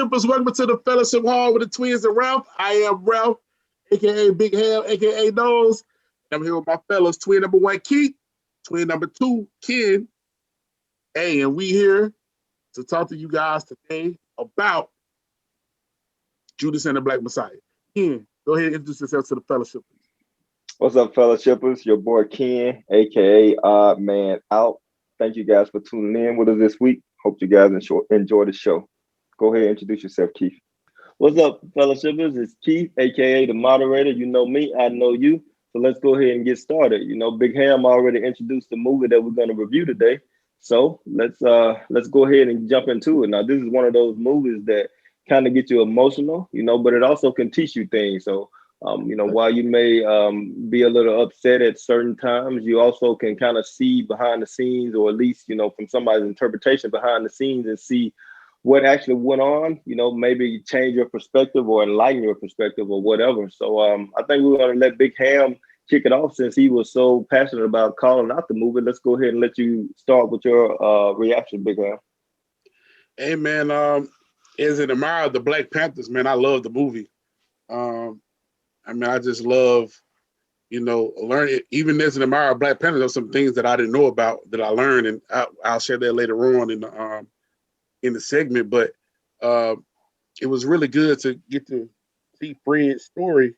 Fellowshippers, welcome to the Fellowship Hall with the twins and Ralph. I am Ralph, aka Big Ham, aka Nose. I'm here with my fellows, twin number 1, Keith, twin number 2, Ken. Hey, and we here to talk to you guys today about Judas and the Black Messiah. Ken, go ahead and introduce yourself to the Fellowship. What's up, Fellowshippers? Your boy Ken, aka Odd Man Out. Thank you guys for tuning in with us this week. Hope you guys enjoy the show. Go ahead and introduce yourself, Keith. What's up, Fellowshippers? It's Keith, aka the moderator. You know me, I know you. So let's go ahead and get started. You know, Big Ham already introduced the movie that we're going to review today. So let's go ahead and jump into it. Now, this is one of those movies that kind of get you emotional, you know, but it also can teach you things. So you know, while you may be a little upset at certain times, you also can kind of see behind the scenes, or at least, you know, from somebody's interpretation behind the scenes, and see what actually went on, you know, maybe change your perspective or enlighten your perspective or whatever. So I think we're going to let Big Ham kick it off since he was so passionate about calling out the movie. Let's go ahead and let you start with your reaction, Big Ham. Hey, man, as an admirer of the Black Panthers, man, I love the movie. I mean, I just love, you know, learning. Even as an admirer of Black Panthers, there's some things that I didn't know about that I learned, and I'll share that later on in the segment. But it was really good to get to see Fred's story,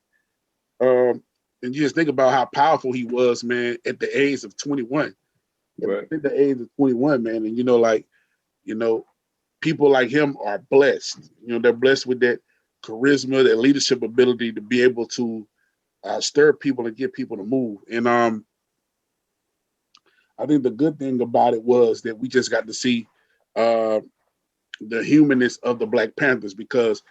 and you just think about how powerful he was, man, at the age of 21. Right. At the age of 21, man, and you know, like, you know, people like him are blessed. You know, they're blessed with that charisma, that leadership ability to be able to stir people and get people to move. And I think the good thing about it was that we just got to see the humanness of the Black Panthers, because,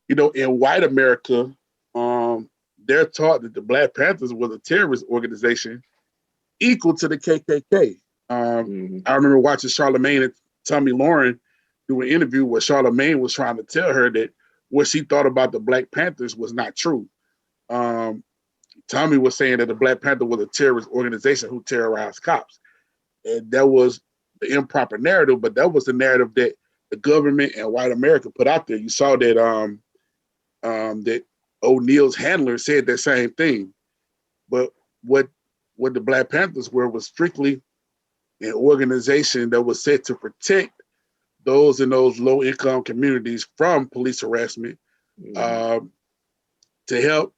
you know, in white America, they're taught that the Black Panthers was a terrorist organization equal to the KKK. I remember watching Charlemagne and Tommy Lauren do an interview where Charlemagne was trying to tell her that what she thought about the Black Panthers was not true. Tommy was saying that the Black Panther was a terrorist organization who terrorized cops. And that was the improper narrative, but that was the narrative that the government and white America put out there. You saw that that O'Neill's handler said that same thing. But what the Black Panthers were was strictly an organization that was set to protect those in those low-income communities from police harassment, to help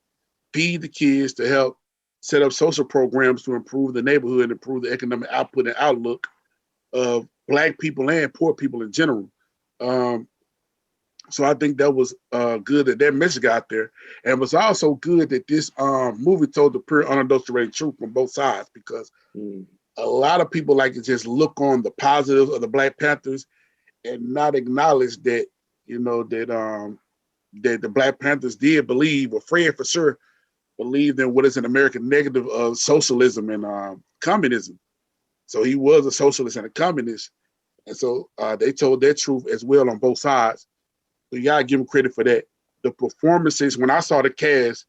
feed the kids, to help set up social programs to improve the neighborhood and improve the economic output and outlook of Black people and poor people in general. So I think that was good that message got out there. And it was also good that this movie told the pure, unadulterated truth from both sides, because a lot of people like to just look on the positives of the Black Panthers and not acknowledge that, you know, that that the Black Panthers did believe, or Fred for sure believed in what is an American negative of socialism and communism. So he was a socialist and a communist. And so they told their truth as well on both sides. So you gotta give them credit for that. The performances, when I saw the cast,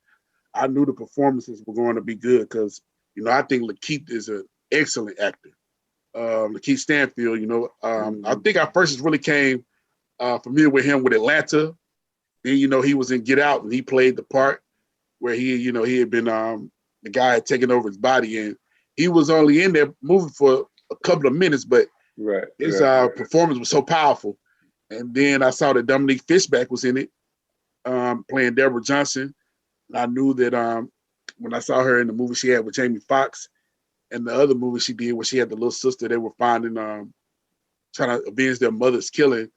I knew the performances were going to be good, because, you know, I think Lakeith is an excellent actor. Lakeith Stanfield, you know, I think I first really came familiar with him with Atlanta. Then, you know, he was in Get Out, and he played the part where he had been the guy had taken over his body, and he was only in that movie for a couple of minutes, but his performance was so powerful. And then I saw that Dominique Fishback was in it, playing Deborah Johnson. And I knew that when I saw her in the movie she had with Jamie Foxx, and the other movie she did where she had the little sister they were finding, trying to avenge their mother's killing,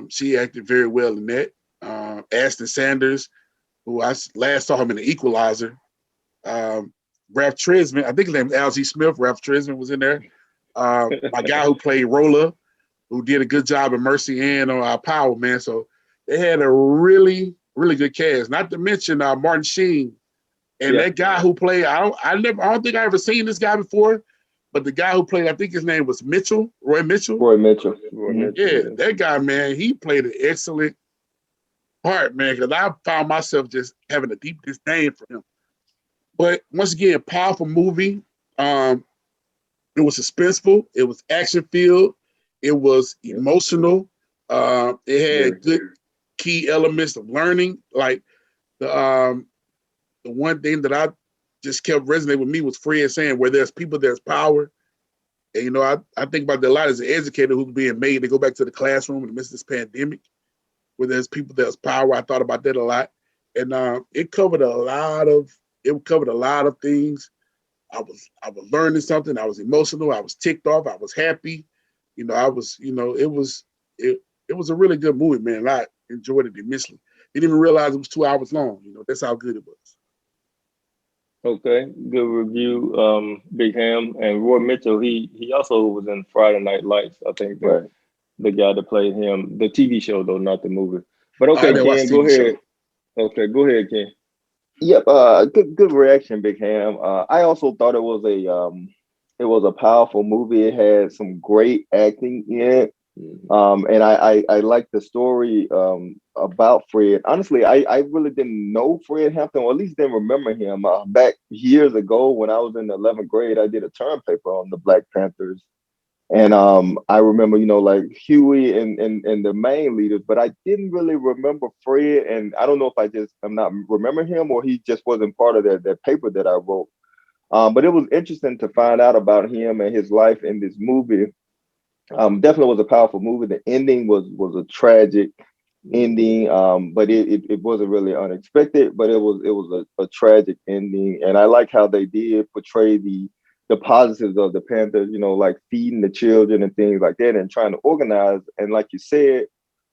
she acted very well in that. Ashton Sanders, who I last saw him in The Equalizer. Ralph Tresvant, I think his name is Algie Smith. Ralph Tresvant was in there. My guy who played Rolla, who did a good job in Mercy and on Power, man. So they had a really, really good cast. Not to mention Martin Sheen. And that guy who played, I don't think I ever seen this guy before, but the guy who played, I think his name was Mitchell, Roy Mitchell. Roy Mitchell. Yeah, that guy, man, he played an excellent part, man, because I found myself just having a deep disdain for him. But once again, powerful movie. It was suspenseful. It was action-filled. It was emotional. It had key elements of learning. Like the one thing that I just kept resonating with me was Fred saying, where there's people, there's power. And, you know, I think about that a lot as an educator who's being made to go back to the classroom in the midst of this pandemic, where there's people, there's power. I thought about that a lot. And it covered a lot of things. I was learning something. I was emotional. I was ticked off. I was happy. You know, it was a really good movie, man. I enjoyed it immensely. Didn't even realize it was 2 hours long. You know, that's how good it was. Okay, good review, Big Ham. And Roy Mitchell, he also was in Friday Night Lights. I think the guy that played him, the TV show though, not the movie. But okay, Ken, go ahead. Okay, go ahead, Ken. Yep, good reaction, Big Ham. I also thought it was a powerful movie. It had some great acting in it. And I like the story about Fred. Honestly, I really didn't know Fred Hampton, or at least didn't remember him. Back years ago when I was in the 11th grade, I did a term paper on the Black Panthers. And I remember, you know, like Huey and the main leaders, but I didn't really remember Fred. And I don't know if I'm not remembering him, or he just wasn't part of that paper that I wrote. But it was interesting to find out about him and his life in this movie. Definitely was a powerful movie. The ending was a tragic ending, but it wasn't really unexpected, but it was a tragic ending. And I like how they did portray the positives of the Panthers, you know, like feeding the children and things like that, and trying to organize. And like you said,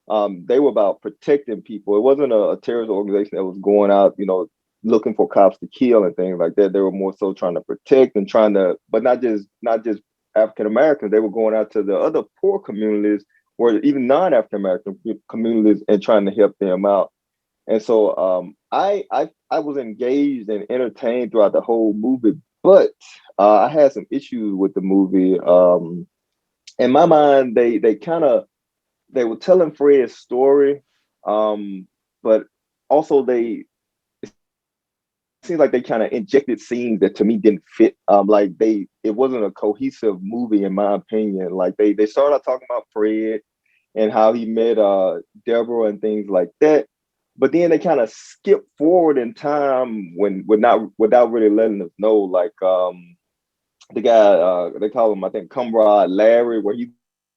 they were about protecting people. It wasn't a terrorist organization that was going out, you know, looking for cops to kill and things like that. They were more so trying to protect and but not just African Americans. They were going out to the other poor communities, or even non-African American communities, and trying to help them out. And so I was engaged and entertained throughout the whole movie, but I had some issues with the movie. In my mind, they were telling Fred's story, but also seems like they kind of injected scenes that to me didn't fit. It wasn't a cohesive movie in my opinion. Like they started out talking about Fred and how he met Deborah and things like that, but then they kind of skipped forward in time without really letting us know. Like the guy they call him, I think, Comrade Larry, where he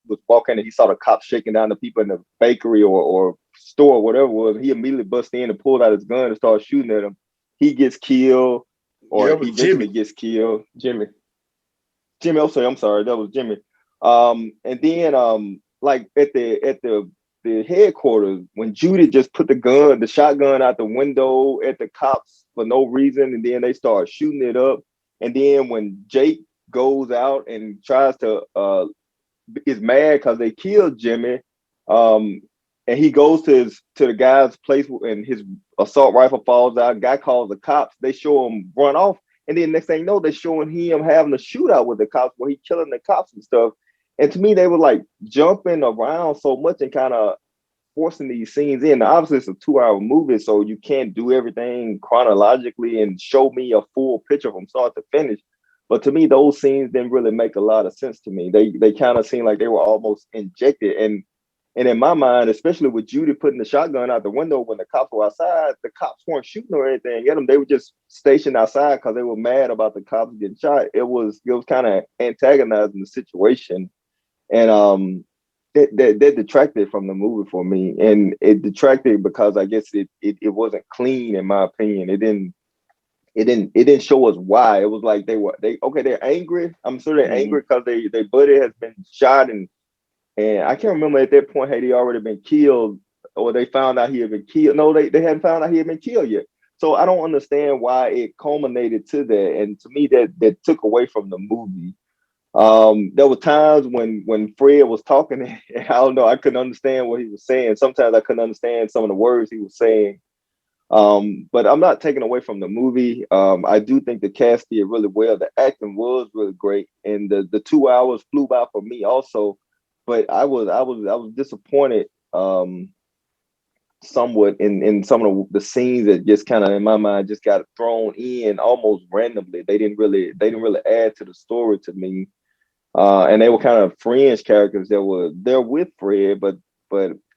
was walking and he saw the cops shaking down the people in the bakery or store or whatever it was. He immediately busted in and pulled out his gun and started shooting at him. He gets killed, or he eventually gets killed. Jimmy. I'm sorry, that was Jimmy. And then like at the headquarters, when Judy just put the shotgun out the window at the cops for no reason, and then they start shooting it up. And then when Jake goes out and tries to is mad because they killed Jimmy, and he goes to the guy's place and his assault rifle falls out. Guy calls the cops. They show him run off. And then next thing you know, they're showing him having a shootout with the cops where he's killing the cops and stuff. And to me, they were like jumping around so much and kind of forcing these scenes in. Now, obviously, it's a 2-hour movie, so you can't do everything chronologically and show me a full picture from start to finish. But to me, those scenes didn't really make a lot of sense to me. They kind of seemed like they were almost injected. And in my mind, especially with Judy putting the shotgun out the window when the cops were outside, the cops weren't shooting or anything at them. They were just stationed outside because they were mad about the cops getting shot. It was kind of antagonizing the situation. And that detracted from the movie for me. And it detracted because I guess it wasn't clean, in my opinion. It didn't show us why. It was like they're angry. I'm sure they're angry because their buddy has been shot, and I can't remember at that point had he already been killed, or they found out he had been killed. No, they hadn't found out he had been killed yet. So I don't understand why it culminated to that. And to me, that took away from the movie. There were times when Fred was talking, and I don't know, I couldn't understand what he was saying. Sometimes I couldn't understand some of the words he was saying. But I'm not taking away from the movie. I do think the cast did really well. The acting was really great, and the 2 hours flew by for me also. But I was disappointed somewhat in some of the scenes that just kind of in my mind just got thrown in almost randomly. They didn't really add to the story to me. And they were kind of fringe characters that were there with Fred, but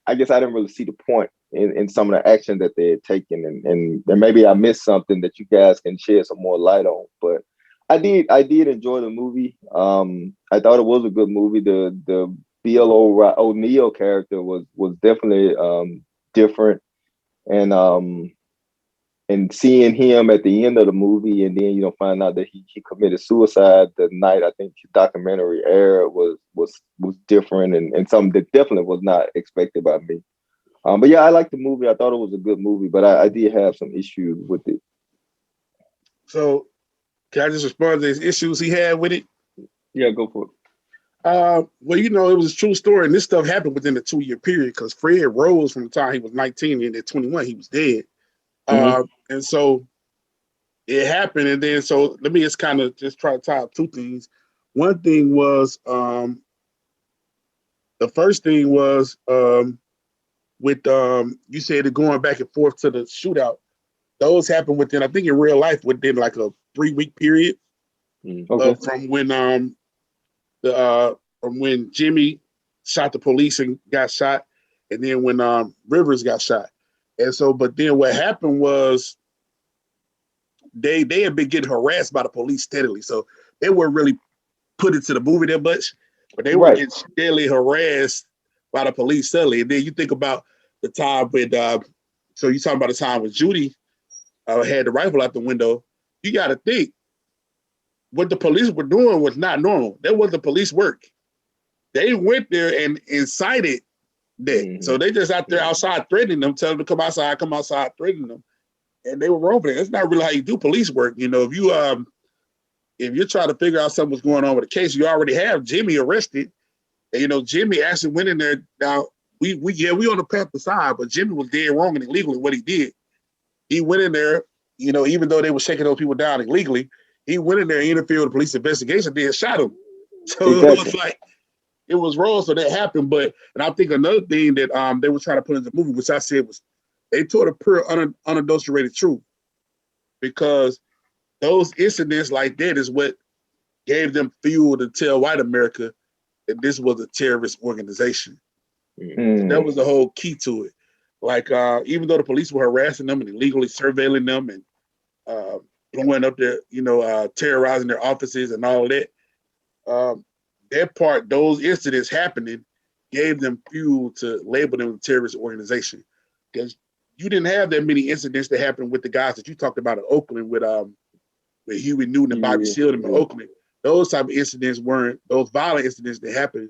I guess I didn't really see the point in some of the action that they had taken, and maybe I missed something that you guys can shed some more light on. But I did enjoy the movie. I thought it was a good movie. The Bill O'Neill character was definitely different, and seeing him at the end of the movie, and then find out that he committed suicide the night I think the documentary aired was different, and something that definitely was not expected by me. But yeah, I liked the movie. I thought it was a good movie, but I did have some issues with it. So can I just respond to his issues he had with it? Yeah, go for it. Well, it was a true story, and this stuff happened within a 2-year period because Fred rose from the time he was 19, and at 21 he was dead. And so it happened, and then so let me just kind of just try to tie up two things. One thing was the first thing was with you said it going back and forth to the shootout. Those happened within, I think in real life, within like a 3-week period. From when Jimmy shot the police and got shot, and then when Rivers got shot. And so, but then what happened was they had been getting harassed by the police steadily. So they weren't really put into the movie that much, but they were getting steadily harassed by the police steadily. And then you think about the time with, so you talking about the time when Judy had the rifle out the window. You got to think what the police were doing was not normal. That wasn't police work. They went there and incited that. So they just out there outside threatening them, telling them to come outside, threatening them. And they were wrong for that. That's not really how you do police work. If you're trying to figure out something was going on with the case, you already have Jimmy arrested. And Jimmy actually went in there. Now we on the Panther side, but Jimmy was dead wrong and illegal in what he did. He went in there, even though they were shaking those people down illegally, he went in there and interfered with the police investigation, then shot him. So It was like, it was wrong, so that happened. And I think another thing that they were trying to put in the movie, which I said was, they told a pure unadulterated truth, because those incidents like that is what gave them fuel to tell white America that this was a terrorist organization. So that was the whole key to it. Like, even though the police were harassing them and illegally surveilling them and blowing up their, terrorizing their offices and all of that, those incidents happening gave them fuel to label them a terrorist organization. Because you didn't have that many incidents that happened with the guys that you talked about in Oakland with Huey Newton and Bobby Seale in Oakland. Those type of incidents weren't those violent incidents that happened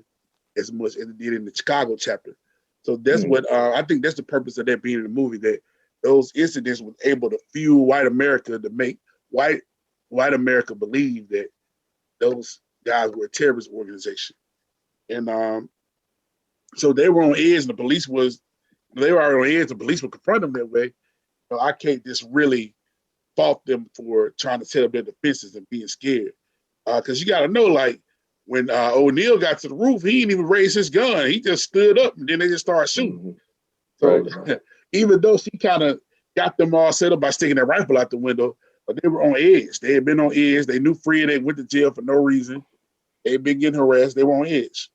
as much as it did in the Chicago chapter. So that's what I think that's the purpose of that being in the movie, that those incidents was able to fuel white America, to make white America believe that those guys were a terrorist organization. And so they were on edge, and the police were on edge, the police would confront them that way. So I can't just really fault them for trying to set up their defenses and being scared. Because you got to know, like, when O'Neill got to the roof, he didn't even raise his gun. He just stood up, and then they just started shooting. So even though she kind of got them all set up by sticking that rifle out the window, but they were on edge. They had been on edge. They knew Fred had went to jail for no reason. They'd been getting harassed. They were on edge.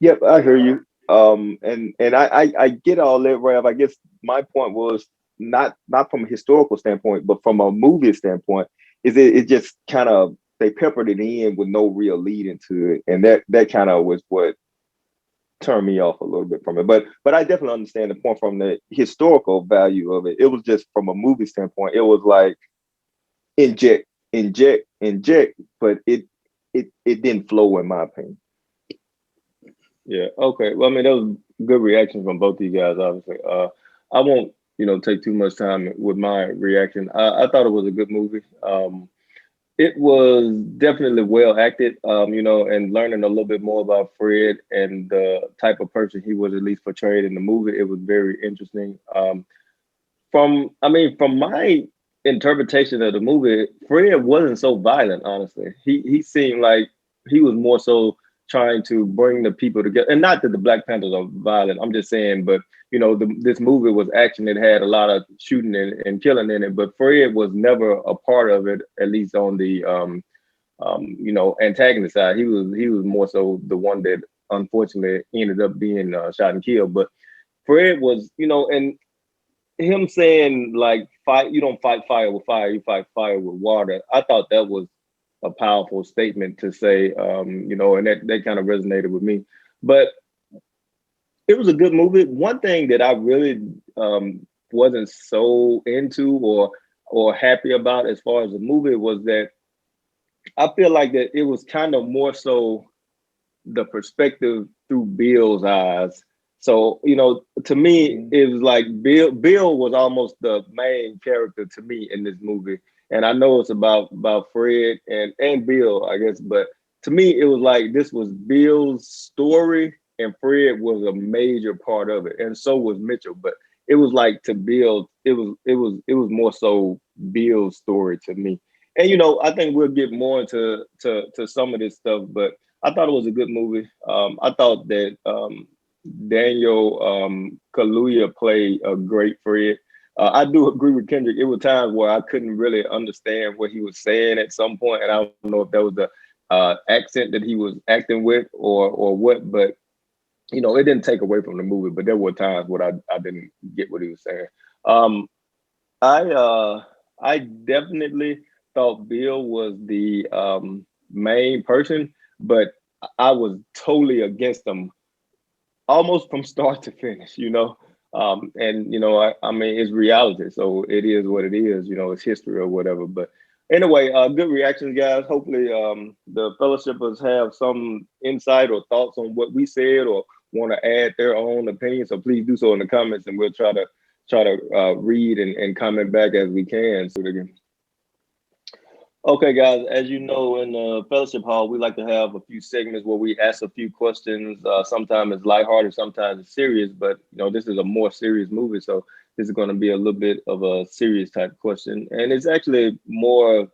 Yep, I hear you. And I get all that, Rav. I guess my point was not from a historical standpoint, but from a movie standpoint, is it just kind of, they peppered it in with no real lead into it, and that kind of was what turned me off a little bit from it. But I definitely understand the point from the historical value of it. It was just from a movie standpoint, it was like inject, but it didn't flow, in my opinion. Yeah. Okay. Well, I mean, that was good reaction from both of you guys. Obviously, I won't, take too much time with my reaction. I thought it was a good movie. It was definitely well acted. And learning a little bit more about Fred and the type of person he was at least portrayed in the movie, it was very interesting. From my interpretation of the movie, Fred wasn't so violent. Honestly, he seemed like he was more so trying to bring the people together. And not that the Black Panthers are violent, I'm just saying, but this movie was action. It had a lot of shooting and killing in it, but Fred was never a part of it, at least on the antagonist side. He was more so the one that unfortunately ended up being shot and killed. But Fred was, and him saying like you don't fight fire with fire, you fight fire with water. I thought that was a powerful statement to say, and that kind of resonated with me. But it was a good movie. One thing that I really wasn't so into or happy about as far as the movie was that I feel like that it was kind of more so the perspective through Bill's eyes. So, to me, it was like Bill was almost the main character to me in this movie. And I know it's about Fred and Bill, I guess, but to me, it was like this was Bill's story and Fred was a major part of it. And so was Mitchell. But it was like to Bill, it was more so Bill's story to me. And I think we'll get more into some of this stuff, but I thought it was a good movie. I thought that Daniel Kaluuya played a great Fred. I do agree with Kendrick. It was times where I couldn't really understand what he was saying at some point, and I don't know if that was the accent that he was acting with or what. But it didn't take away from the movie. But there were times where I didn't get what he was saying. I definitely thought Bill was the main person, but I was totally against him almost from start to finish, I mean, it's reality, so it is what it is, it's history or whatever. But anyway, good reactions, guys. Hopefully the fellowshippers have some insight or thoughts on what we said or want to add their own opinion. So please do so in the comments, and we'll try to read and comment back as we can. So again. Okay, guys, as you know, in the Fellowship Hall, we like to have a few segments where we ask a few questions. Sometimes it's lighthearted, sometimes it's serious, but this is a more serious movie, so this is going to be a little bit of a serious type question. And it's actually more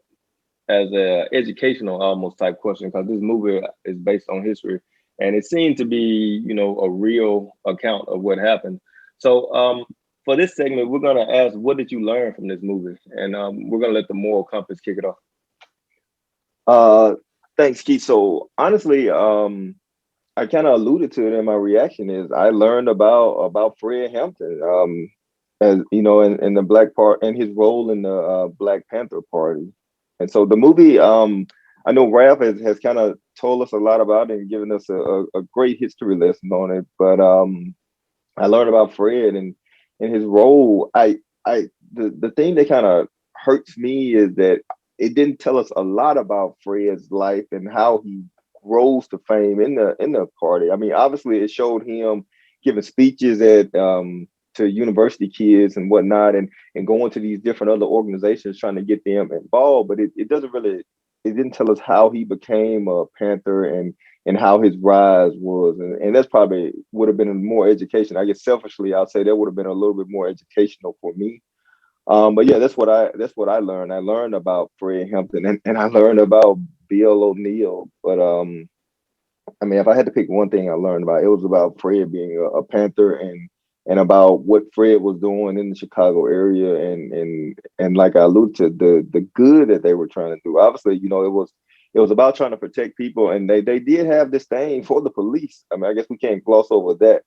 as a educational almost type question because this movie is based on history, and it seemed to be, a real account of what happened. So for this segment, we're going to ask, what did you learn from this movie? And we're going to let the moral compass kick it off. Thanks, Keith. So honestly, I kind of alluded to it in my reaction is I learned about Fred Hampton, as in the Black part and his role in the Black Panther Party. And so the movie, I know Raph has kind of told us a lot about it and given us a great history lesson on it. But I learned about Fred and his role. The thing that kind of hurts me is that it didn't tell us a lot about Fred's life and how he rose to fame in the party. I mean, obviously it showed him giving speeches at to university kids and whatnot, and going to these different other organizations trying to get them involved. But it didn't tell us how he became a Panther and how his rise was. And that's probably would have been more education. I guess selfishly, I'll say that would have been a little bit more educational for me. But yeah, that's what I learned. I learned about Fred Hampton and I learned about Bill O'Neal. But I mean, if I had to pick one thing I learned about, it was about Fred being a Panther and about what Fred was doing in the Chicago area and like I alluded to, the good that they were trying to do. Obviously, it was about trying to protect people, and they did have disdain for the police. I mean, I guess we can't gloss over that.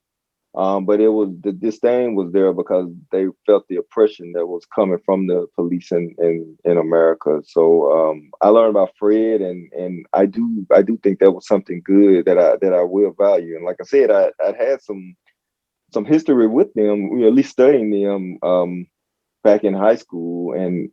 But it was the disdain was there because they felt the oppression that was coming from the police in America. So I learned about Fred, and I do think that was something good that I will value. And like I said, I had some history with them, at least studying them back in high school, and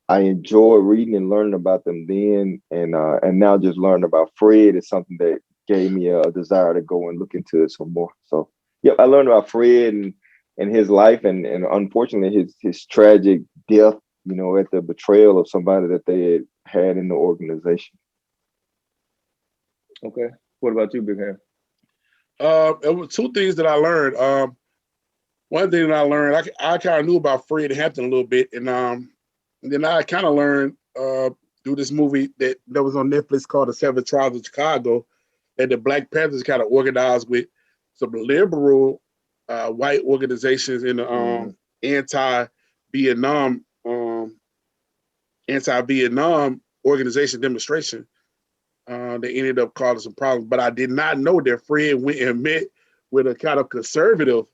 I enjoy reading and learning about them then, and now just learning about Fred is something that gave me a desire to go and look into it some more. So yeah, I learned about Fred and his life and unfortunately his tragic death, at the betrayal of somebody that they had in the organization. Okay. What about you, Big Ham? It was two things that I learned. One thing that I learned, I kind of knew about Fred Hampton a little bit, and then I kind of learned through this movie that was on Netflix called The Seven Tribes of Chicago, that the Black Panthers kind of organized with some liberal white organizations in the anti-Vietnam organization demonstration. They ended up causing some problems, but I did not know that Fred went and met with a kind of conservative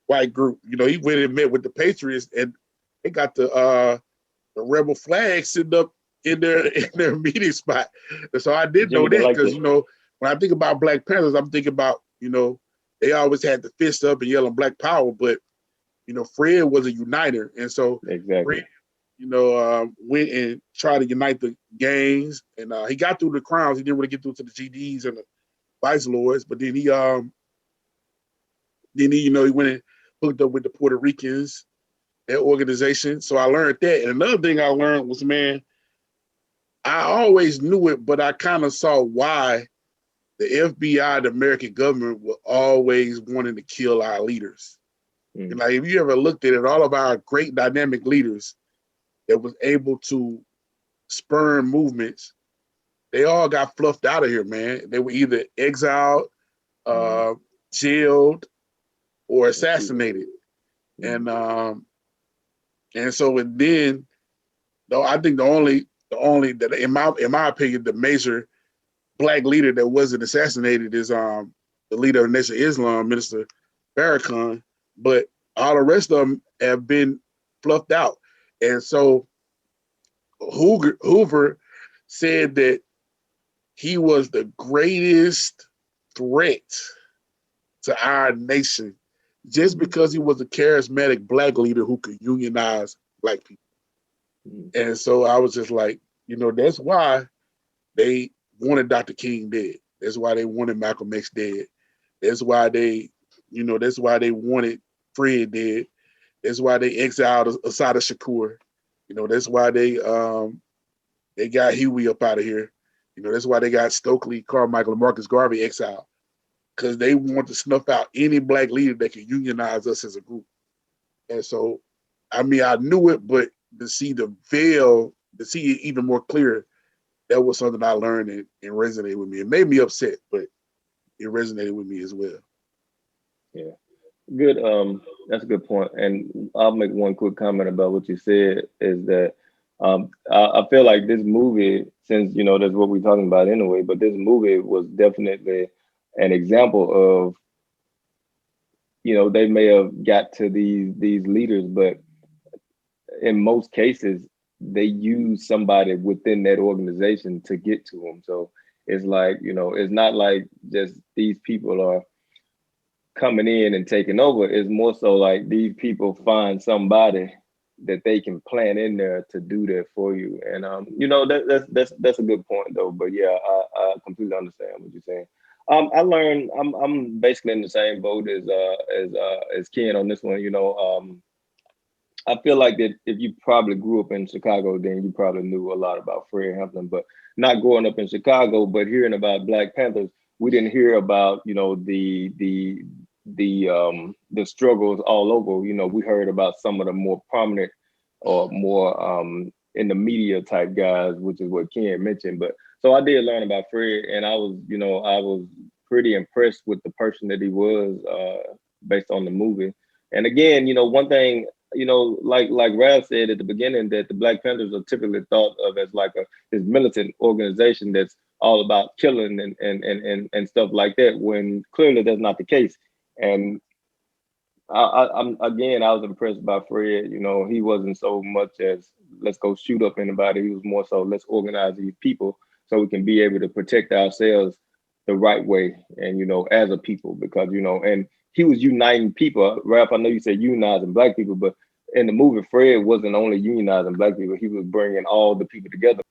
white group. You know, he went and met with the Patriots, and they got the rebel flag sitting up in their meeting spot. And so I did know that because, you know, when I think about Black Panthers, I'm thinking about, you know, they always had the fist up and yelling Black Power, but, you know, Fred was a uniter. And so Fred, you know, went and tried to unite the gangs, and he got through the crowns. He didn't really get through to the GDs and the vice lords, but then he you know, he went and hooked up with the Puerto Ricans, their organization. So I learned that. And another thing I learned was, man, I always knew it, but I kind of saw why the FBI, the American government, were always wanting to kill our leaders. And like, if you ever looked at it, all of our great dynamic leaders that was able to spurn movements, they all got fluffed out of here, man. They were either exiled, jailed, or assassinated. And so then, though, I think the only that in my opinion, the major Black leader that wasn't assassinated is the leader of Nation of Islam, Minister Farrakhan. But all the rest of them have been fluffed out. And so Hoover said that he was the greatest threat to our nation just because he was a charismatic Black leader who could unionize Black people. And so I was just like, you know, that's why they wanted Dr. King dead. That's why they wanted Malcolm X dead. That's why they wanted Fred dead. That's why they exiled Assata Shakur. You know, that's why they got Huey up out of here. You know, that's why they got Stokely, Carmichael, and Marcus Garvey exiled, because they want to snuff out any Black leader that can unionize us as a group. And so, I mean, I knew it, but to see the veil, to see it even more clear, that was something I learned and resonated with me. It made me upset, but it resonated with me as well. Yeah, good. That's a good point. And I'll make one quick comment about what you said, is that I feel like this movie, since, you know, that's what we're talking about anyway, but this movie was definitely an example of, you know, they may have got to these leaders, but in most cases, they use somebody within that organization to get to them. So it's like, you know, it's not like just these people are coming in and taking over. It's more so like these people find somebody that they can plant in there to do that for you. And you know, that's a good point though. But yeah, I completely understand what you're saying. I learned I'm basically in the same boat as Ken on this one. You know, I feel like that if you probably grew up in Chicago, then you probably knew a lot about Fred Hampton. But not growing up in Chicago, but hearing about Black Panthers, we didn't hear about, you know, the struggles all over. You know, we heard about some of the more prominent or more in the media type guys, which is what Ken mentioned. But so I did learn about Fred, and I was pretty impressed with the person that he was based on the movie. And again, you know, one thing, you know, like Ralph said at the beginning, that the Black Panthers are typically thought of as like this militant organization that's all about killing and stuff like that, when clearly that's not the case. And I was impressed by Fred. You know, he wasn't so much as let's go shoot up anybody. He was more so let's organize these people so we can be able to protect ourselves the right way, and, you know, as a people, because, you know, and he was uniting people. Ralph, I know you said unionizing Black people, but in the movie, Fred wasn't only unionizing Black people; he was bringing all the people together.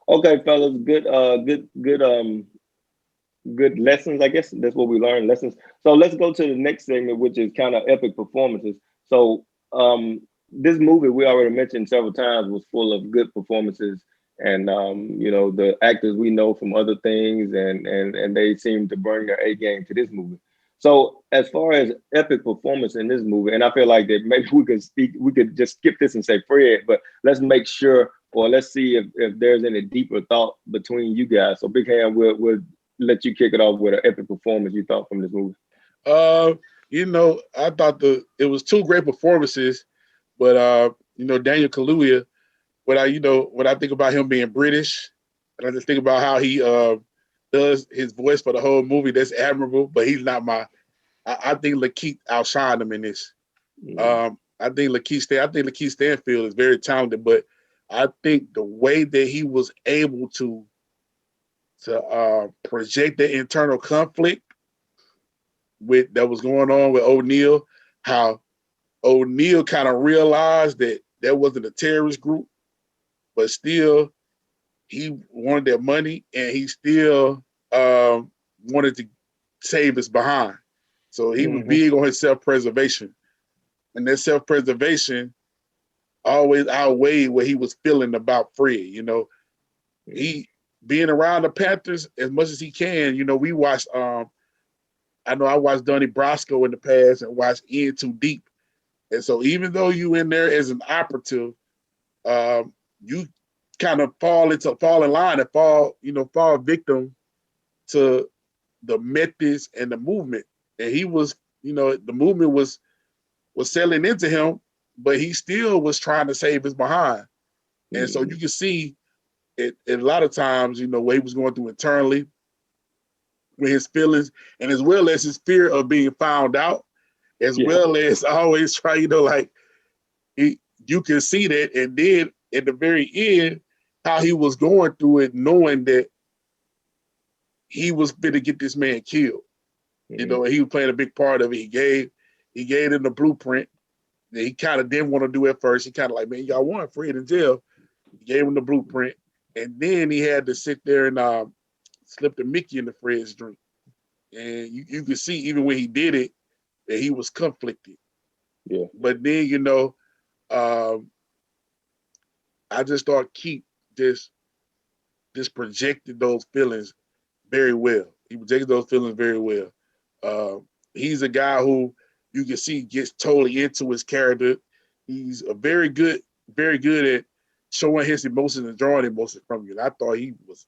Okay, fellas, good lessons. I guess that's what we learned, lessons. So let's go to the next segment, which is kind of epic performances. So this movie, we already mentioned several times, was full of good performances, and you know, the actors we know from other things, and they seem to bring their A game to this movie. So as far as epic performance in this movie, and I feel like that maybe we could just skip this and say Fred, but let's make sure, or let's see if there's any deeper thought between you guys. So Big Ham, we'll let you kick it off with an epic performance you thought from this movie. You know, I thought it was two great performances, but you know, Daniel Kaluuya, when I think about him being British, and I just think about how he does his voice for the whole movie, that's admirable, but he's not my I think Lakeith outshined him in this. Mm. I think Lakeith Stanfield is very talented, but I think the way that he was able to project the internal conflict that was going on with O'Neal, how O'Neal kind of realized that wasn't a terrorist group, but still he wanted their money and he still wanted to save his behind. So he was big on his self-preservation. And that self-preservation always outweighed what he was feeling about Fred. You know, he being around the Panthers as much as he can, you know, we watched I know I watched Donnie Brasco in the past and watched In Too Deep. And so even though you in there as an operative, you kind of fall in line and fall victim to the methods and the movement. And he was, the movement was selling into him, but he still was trying to save his behind. And so you can see it a lot of times, what he was going through internally with his feelings, and as well as his fear of being found out, as well as always try, you can see that. And then at the very end, how he was going through it, knowing that he was going to get this man killed. And he was playing a big part of it. He gave him the blueprint that he kind of didn't want to do at first. He kind of like, man, y'all want Fred in jail. He gave him the blueprint. And then he had to sit there and slip the Mickey in the Fred's drink. And you could see even when he did it, that he was conflicted. Yeah. But then, I just thought Keith just projected those feelings very well. He projected those feelings very well. He's a guy who you can see gets totally into his character. He's very good at showing his emotions and drawing emotions from you. And I thought he was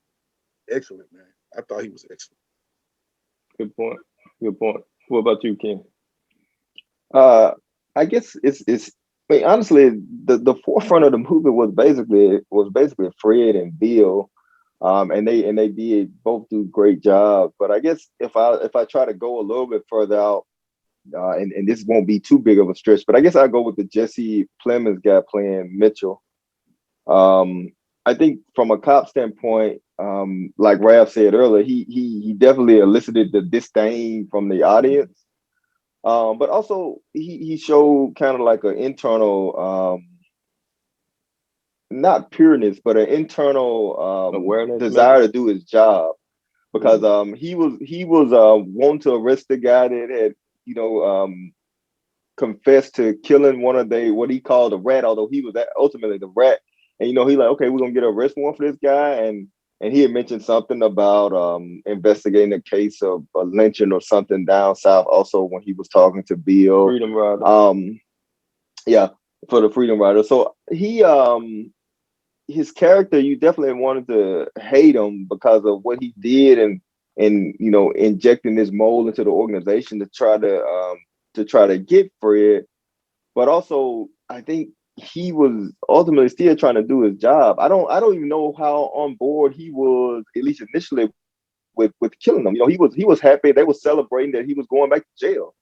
excellent, man. I thought he was excellent. Good point. What about you, Ken? I guess it's honestly, the forefront of the movement was basically Fred and Bill. And they did both do great jobs. But I guess if I try to go a little bit further out, and this won't be too big of a stretch, but I guess I'll go with the Jesse Plemons guy playing Mitchell. I think from a cop standpoint, like Raph said earlier, he definitely elicited the disdain from the audience. But also he showed kind of like an internal not pureness, but an internal awareness, desire to do his job, because he was wanting to arrest the guy that had confessed to killing one of what he called a rat, although he was ultimately the rat. And he like, okay, we're gonna get an arrest warrant for this guy, and he had mentioned something about investigating a case of a lynching or something down south. Also, when he was talking to Bill, Freedom Rider. For the Freedom Rider. So his character, you definitely wanted to hate him because of what he did and injecting this mold into the organization to try to get Fred. But also, I think he was ultimately still trying to do his job. I don't even know how on board he was, at least initially, with killing them. He was happy. They were celebrating that he was going back to jail.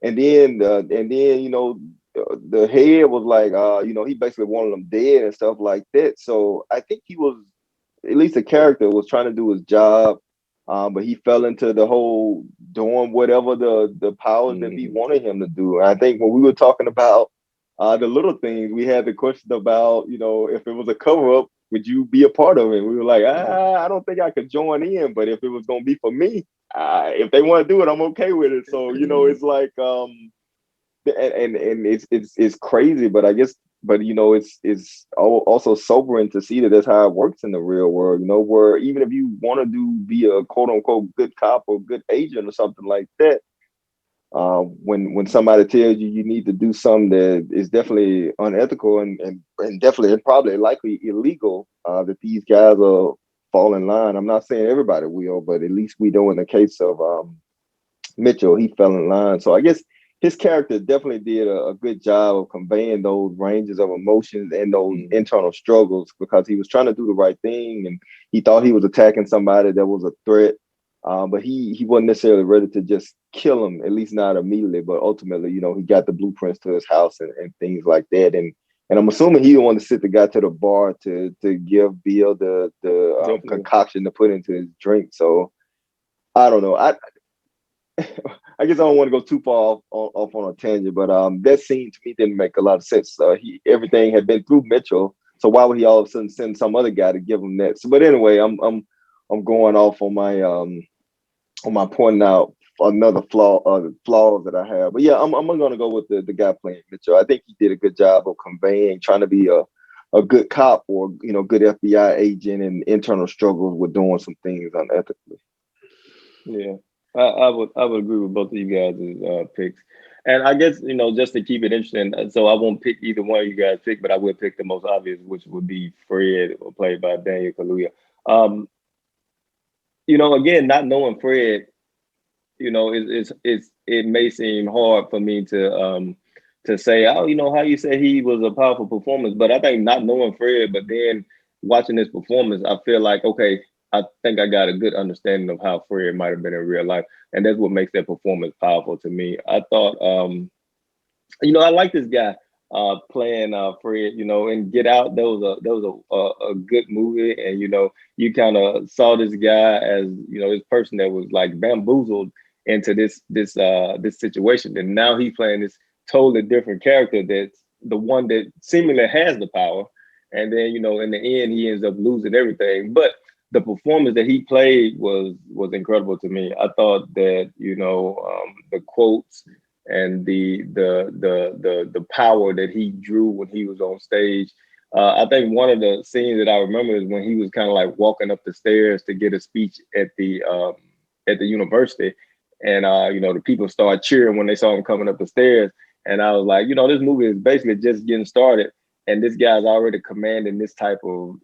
And then the head was like, he basically wanted them dead and stuff like that. So I think he was, at least the character was trying to do his job, but he fell into the whole doing whatever the powers that he wanted him to do. And I think when we were talking about the little things, we had the question about, if it was a cover up, would you be a part of it? We were like, I don't think I could join in, but if it was going to be for me, if they want to do it, I'm okay with it. So, it's like, and it's crazy, but I guess, it's also sobering to see that that's how it works in the real world, where even if you want to be a quote unquote good cop or good agent or something like that, when somebody tells you need to do something that is definitely unethical and definitely and probably likely illegal, that these guys will fall in line. I'm not saying everybody will, but at least we know in the case of Mitchell, he fell in line. So I guess his character definitely did a good job of conveying those ranges of emotions and those internal struggles, because he was trying to do the right thing and he thought he was attacking somebody that was a threat, but he wasn't necessarily ready to just kill him, at least not immediately, but ultimately, you know, he got the blueprints to his house and things like that. And I'm assuming he didn't want to sit the guy to the bar to give Bill the concoction to put into his drink. So I don't know. I guess I don't want to go too far off on a tangent, but that scene to me didn't make a lot of sense. Everything had been through Mitchell, so why would he all of a sudden send some other guy to give him that? So, but anyway, I'm going off on my pointing out another flaws that I have. But yeah, I'm going to go with the guy playing Mitchell. I think he did a good job of conveying, trying to be a good cop or, you know, good FBI agent and internal struggles with doing some things unethically. Yeah. I would agree with both of you guys' picks. And I guess, you know, just to keep it interesting, so I won't pick either one of you guys pick, but I will pick the most obvious, which would be Fred, played by Daniel Kaluuya. You know, again, not knowing Fred, you know, it may seem hard for me to say, oh, you know, how you say he was a powerful performance, but I think not knowing Fred, but then watching this performance, I feel like, okay, I think I got a good understanding of how Fred might have been in real life. And that's what makes that performance powerful to me. I thought, you know, I like this guy playing Fred, you know, and Get Out. That was a good movie. And, you know, you kind of saw this guy as, you know, this person that was like bamboozled into this situation. And now he's playing this totally different character that's the one that seemingly has the power. And then, you know, in the end, he ends up losing everything. But the performance that he played was incredible to me. I thought that, you know, the quotes and the power that he drew when he was on stage. I think one of the scenes that I remember is when he was kind of like walking up the stairs to get a speech at the university, and you know, the people started cheering when they saw him coming up the stairs. And I was like, you know, this movie is basically just getting started. And this guy's already commanding this type of,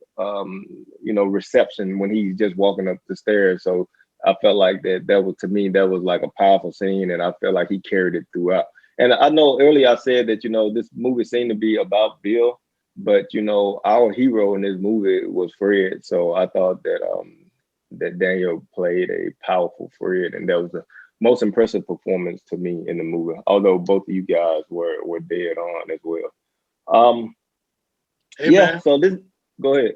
you know, reception when he's just walking up the stairs. So I felt like that was, to me, that was like a powerful scene. And I felt like he carried it throughout. And I know earlier I said that, you know, this movie seemed to be about Bill, but, you know, our hero in this movie was Fred. So I thought that that Daniel played a powerful Fred. And that was the most impressive performance to me in the movie, although both of you guys were dead on as well. Hey, yeah, man, so this, go ahead.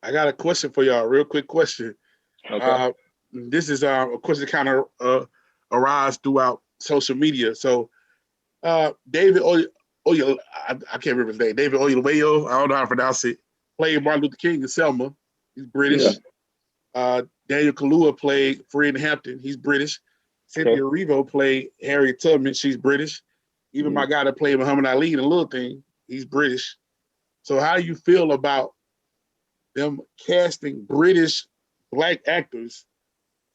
I got a question for y'all, real quick question. Okay. This is a question that kind of arise throughout social media. So David Oyelowo, I can't remember his name, David Oyelowo, I don't know how to pronounce it, played Martin Luther King in Selma. He's British. Yeah. Daniel Kaluuya played Fred Hampton. He's British. Cynthia Erivo played Harriet Tubman. She's British. Even my guy that played Muhammad Ali in The Little Thing, he's British. So how do you feel about them casting British Black actors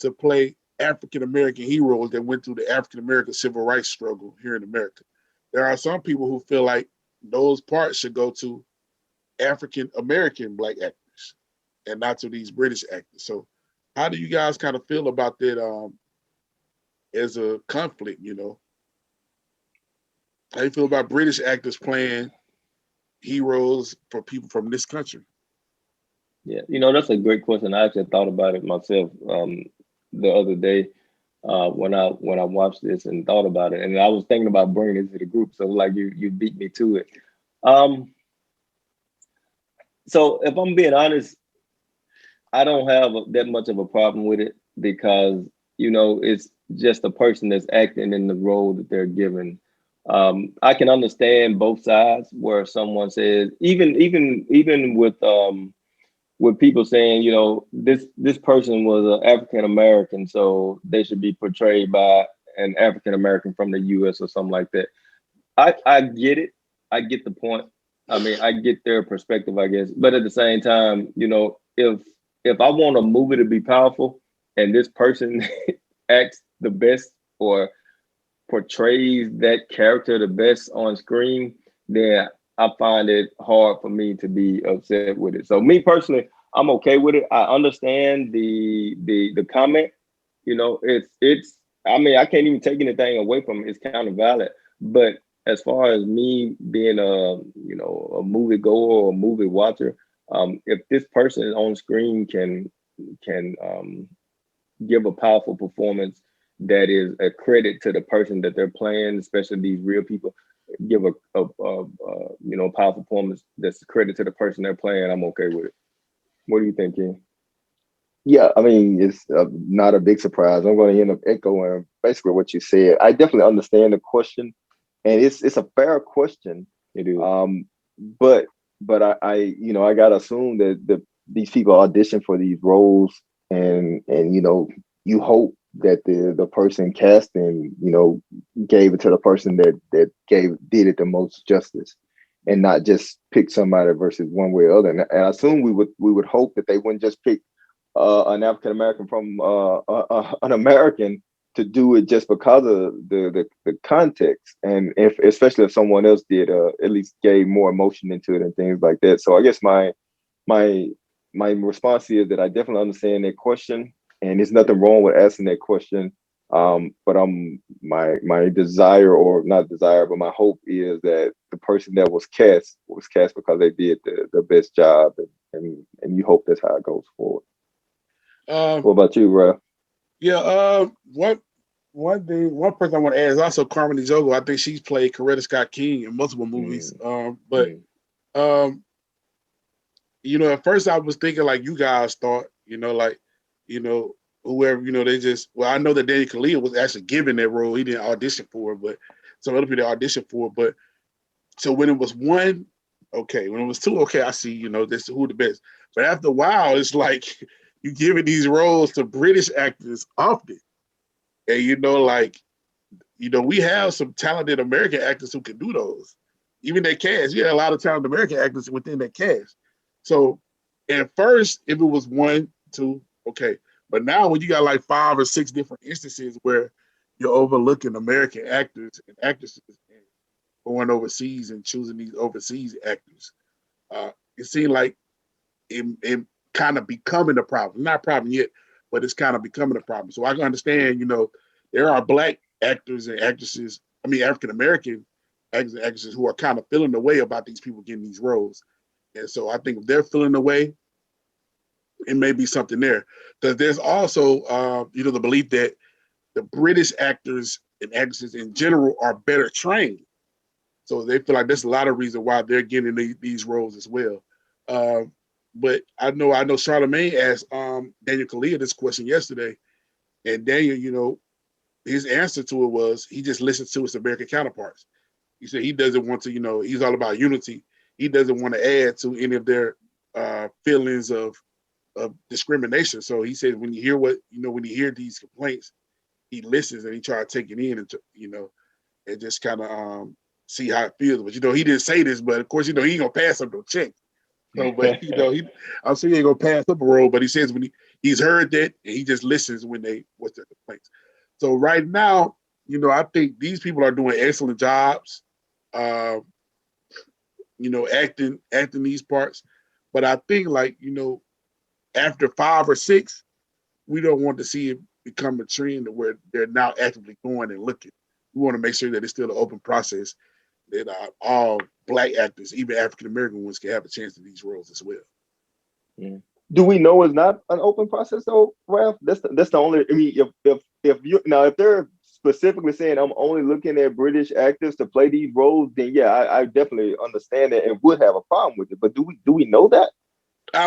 to play African-American heroes that went through the African-American civil rights struggle here in America? There are some people who feel like those parts should go to African-American Black actors and not to these British actors. So how do you guys kind of feel about that as a conflict, you know? How do you feel about British actors playing heroes for people from this country? Yeah, you know, that's a great question. I actually thought about it myself the other day when I watched this and thought about it, and I was thinking about bringing it to the group. So like you beat me to it. So if I'm being honest, I don't have that much of a problem with it because, you know, it's just a person that's acting in the role that they're given. I can understand both sides where someone says, even with people saying, you know, this person was an African American, so they should be portrayed by an African American from the U.S. or something like that. I get it. I get the point. I mean, I get their perspective, I guess. But at the same time, you know, if I want a movie to be powerful and this person acts the best or portrays that character the best on screen, then I find it hard for me to be upset with it. So me personally, I'm okay with it. I understand the comment. You know, it's I mean, I can't even take anything away from it. It's kind of valid. But as far as me being a movie goer or a movie watcher, if this person on screen can give a powerful performance, that is a credit to the person that they're playing, especially these real people. Give a powerful performance that's a credit to the person they're playing. I'm okay with it. What do you think, Ken? Yeah, I mean, it's not a big surprise. I'm going to end up echoing basically what you said. I definitely understand the question, and it's a fair question. It is. But I gotta assume that these people audition for these roles, and you hope that the person casting gave it to the person that did it the most justice, and not just pick somebody versus one way or other. And I assume we would hope that they wouldn't just pick an African American from an American to do it just because of the context, and especially if someone else did at least gave more emotion into it and things like that. So I guess my response is that I definitely understand that question, and there's nothing wrong with asking that question. But my desire, or not desire, but my hope is that the person that was cast because they did the best job, and you hope that's how it goes forward. What about you, Ralph? Yeah, one person I want to add is also Carmen Ejogo. I think she's played Coretta Scott King in multiple movies. At first I was thinking like you guys thought, whoever, they just, I know that Daniel Kaluuya was actually given that role. He didn't audition for it, but some other people auditioned for it. But so when it was one, okay. When it was two, okay, I see, this who the best. But after a while, it's like you giving these roles to British actors often. And we have some talented American actors who can do those. Even that cast, you had a lot of talented American actors within that cast. So at first, if it was one, two, okay. But now when you got like 5 or 6 different instances where you're overlooking American actors and actresses and going overseas and choosing these overseas actors, it seemed like it kind of becoming a problem. Not a problem yet, but it's kind of becoming a problem. So I can understand, there are Black actors and actresses, African American actors and actresses who are kind of feeling the way about these people getting these roles. And so I think if they're feeling the way, it may be something there. Because there's also, the belief that the British actors and actresses in general are better trained. So they feel like there's a lot of reason why they're getting these roles as well. But I know Charlamagne asked Daniel Kaluuya this question yesterday, and Daniel, his answer to it was he just listens to his American counterparts. He said he doesn't want to, he's all about unity. He doesn't want to add to any of their feelings of discrimination. So he said when you hear these complaints, he listens and he tries to take it in and just kind of see how it feels. But he didn't say this, but of course, he ain't gonna pass up no check. So, but I'm sure he ain't gonna pass up a role. But he says when he's heard that, and he just listens when what's their complaints. So right now, I think these people are doing excellent jobs, acting these parts. But I think after 5 or 6, we don't want to see it become a trend where they're now actively going and looking. We want to make sure that it's still an open process, that all Black actors, even African American ones, can have a chance in these roles as well. Yeah. Do we know it's not an open process though, Ralph? That's the only. I mean, if they're specifically saying I'm only looking at British actors to play these roles, then yeah, I definitely understand that and would have a problem with it. But do we know that?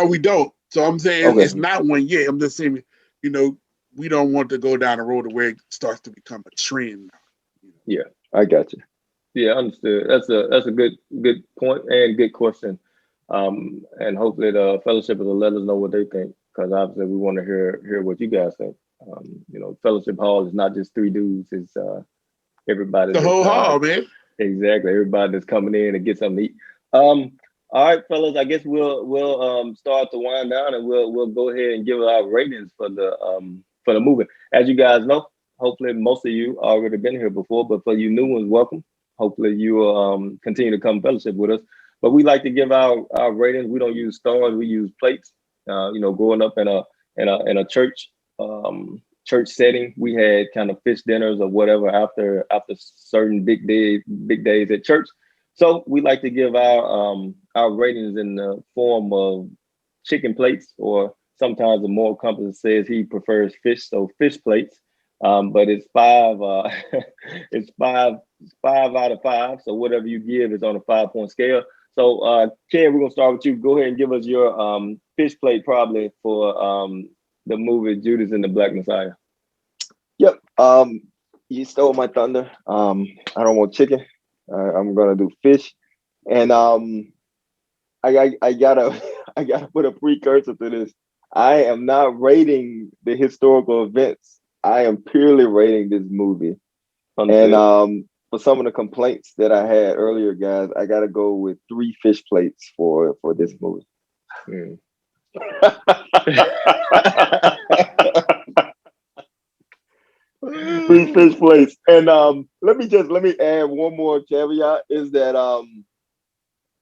We don't. So I'm saying It's not one yet. I'm just saying, we don't want to go down the road where it starts to become a trend. Yeah, I got you. Yeah, understood. That's a good point and good question. And hopefully the fellowship will let us know what they think, because obviously we want to hear what you guys think. Fellowship Hall is not just 3 dudes; it's everybody. The whole hall, man. Exactly, everybody that's coming in and get something to eat. All right, fellas. I guess we'll start to wind down, and we'll go ahead and give our ratings for the movie. As you guys know, hopefully most of you already been here before, but for you new ones, welcome. Hopefully you will continue to come fellowship with us. But we like to give our ratings. We don't use stars. We use plates. Growing up in a church setting, we had kind of fish dinners or whatever after certain big days at church. So we like to give our ratings in the form of chicken plates, or sometimes the moral compass says he prefers fish, so fish plates. But it's five. It's five out of five. So whatever you give is on a 5-point scale. So Ken, we're gonna start with you. Go ahead and give us your fish plate probably for the movie Judas and the Black Messiah. Yep. You stole my thunder. I don't want chicken. I'm gonna do fish, and I gotta I gotta put a precursor to this. I am not rating the historical events. I am purely rating this movie. And for some of the complaints that I had earlier, guys, I gotta go with 3 fish plates for this movie. Mm. 3 fish plates. And let me add one more caveat is that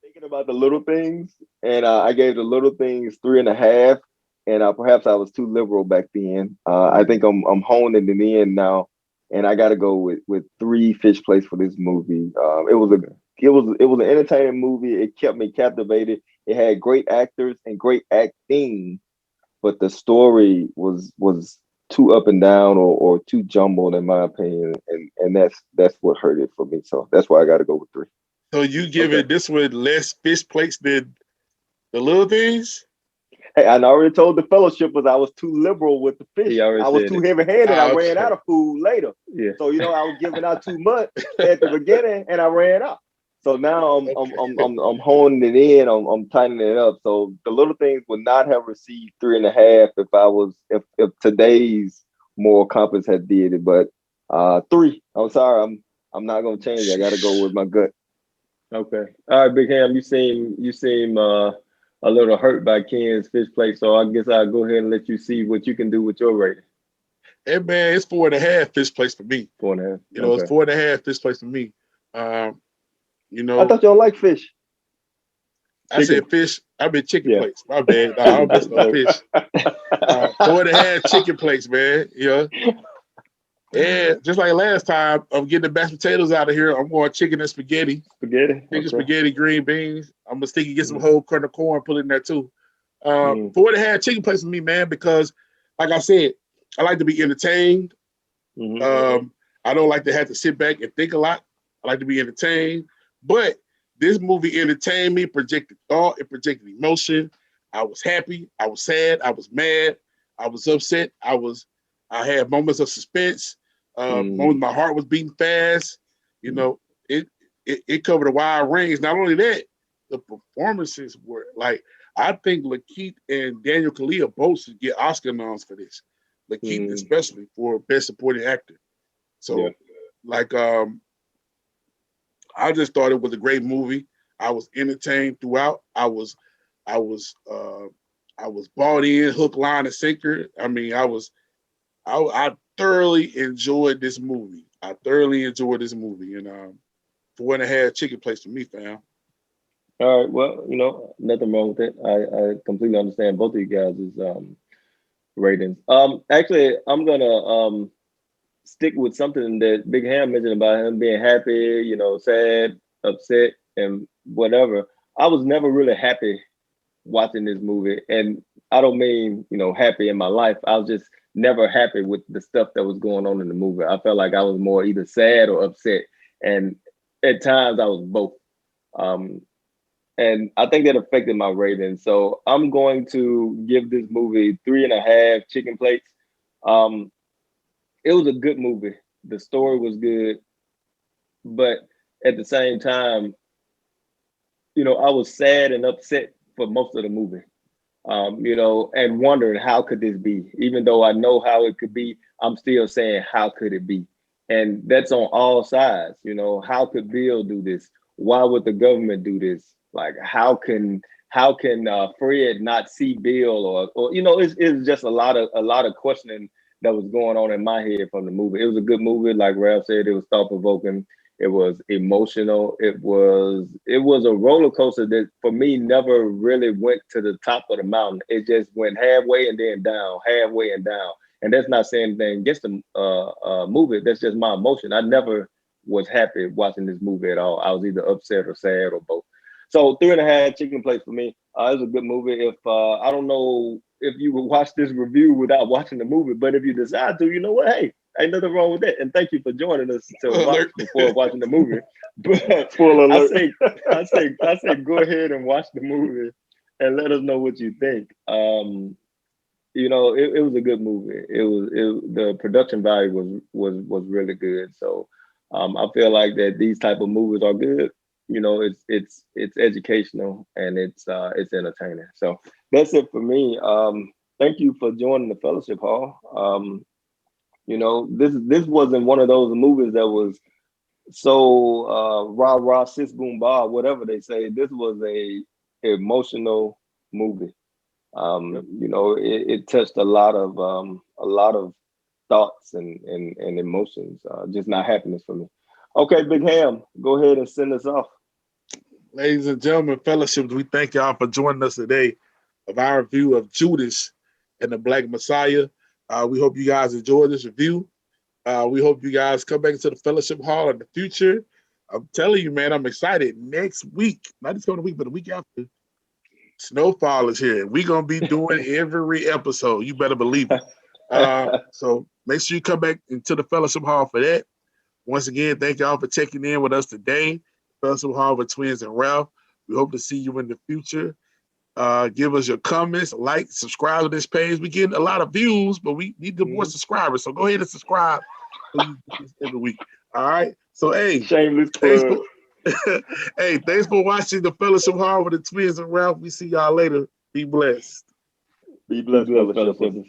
thinking about the little things, and I gave the little things 3.5, and perhaps I was too liberal back then. I think I'm honing it in now, and I got to go with 3 fish plates for this movie. It was an entertaining movie. It kept me captivated. It had great actors and great acting, but the story was too up and down or too jumbled in my opinion, and that's what hurt it for me. So that's why I got to go with 3. So you give it this one less fish plates than the little things? Hey, I already told the fellowship I was too liberal with the fish. I was too heavy-handed. I ran out of food later. Yeah. So I was giving out too much at the beginning, and I ran out. So now I'm honing it in. I'm tightening it up. So the little things would not have received 3.5 if today's moral compass had did it. But 3. I'm sorry. I'm not gonna change it. I got to go with my gut. Okay. All right, Big Ham. You seem a little hurt by Ken's fish plate, so I guess I'll go ahead and let you see what you can do with your rating. Hey man, it's 4.5 fish plates for me. 4.5. It's 4.5 fish plates for me. I thought you don't like fish. I said fish. I meant chicken plates. My bad. I don't mess no fish. 4.5 chicken plates, man. And just like last time, I'm getting the mashed potatoes out of here. I'm going chicken and spaghetti. Chicken, spaghetti, green beans. I'm gonna stick and get some whole kernel corn, put it in there too. 4.5 chicken plates for me, man, because like I said, I like to be entertained. I don't like to have to sit back and think a lot. I like to be entertained. But this movie entertained me, projected thought, it projected emotion. I was happy, I was sad, I was mad, I was upset, I had moments of suspense. Moments my heart was beating fast. It covered a wide range. Not only that, the performances were like, I think Lakeith and Daniel Kaluuya both should get Oscar noms for this. Lakeith especially for Best Supporting Actor. So I just thought it was a great movie. I was entertained throughout. I was bought in, hook, line, and sinker. I mean, I thoroughly enjoyed this movie. And 4.5 chicken plates for me, fam. All right. Well, nothing wrong with it. I completely understand both of you guys' ratings. Actually, I'm gonna stick with something that Big Ham mentioned about him being happy, sad, upset, and whatever. I was never really happy watching this movie, and I don't mean happy in my life. I was just never happy with the stuff that was going on in the movie. I felt like I was more either sad or upset, and at times I was both. And I think that affected my rating. So I'm going to give this movie 3.5 chicken plates. It was a good movie. The story was good, but at the same time, I was sad and upset for most of the movie. And wondering how could this be? Even though I know how it could be, I'm still saying, how could it be? And that's on all sides. How could Bill do this? Why would the government do this? Like, how can Fred not see Bill? Or it's just a lot of questioning that was going on in my head from the movie. It was a good movie, like Ralph said. It was thought provoking. It was emotional. It was a roller coaster that for me never really went to the top of the mountain. It just went halfway and then down, halfway and down. And that's not saying anything against the movie. That's just my emotion. I never was happy watching this movie at all. I was either upset or sad or both. So 3.5 chicken plates for me. It was a good movie. If I don't know if you would watch this review without watching the movie, but if you decide to, you know what? Hey, Ain't nothing wrong with that. And thank you for joining us to watch before watching the movie. But Spoiler alert. I say, go ahead and watch the movie and let us know what you think. You know, it was a good movie. The production value was really good. So I feel like that these type of movies are good. You know, it's educational and it's entertaining. So that's it for me. Thank you for joining the Fellowship Hall. You know, this wasn't one of those movies that was so rah rah sis boom bah, whatever they say. This was a emotional movie. You know, it touched a lot of thoughts and emotions, just not happiness for me. Okay, Big Ham, go ahead and send us off. Ladies and gentlemen, fellowships, we thank y'all for joining us today of our review of Judas and the Black Messiah. We hope you guys enjoyed this review. We hope you guys come back to the Fellowship Hall in the future. I'm telling you, man, I'm excited. Next week, not this coming week, but the week after, Snowfall is here. We're going to be doing every episode. You better believe it. So make sure you come back into the Fellowship Hall for that. Once again, thank y'all for checking in with us today. Fellowship Hall with Twins and Ralph. We hope to see you in the future. Give us your comments, like, subscribe to this page. We get a lot of views, but we need more subscribers. So go ahead and subscribe every week. All right. So hey, shameless plug. Hey, thanks for watching the Fellowship Hall with the Twins and Ralph. We see y'all later. Be blessed. Be blessed, fellowship.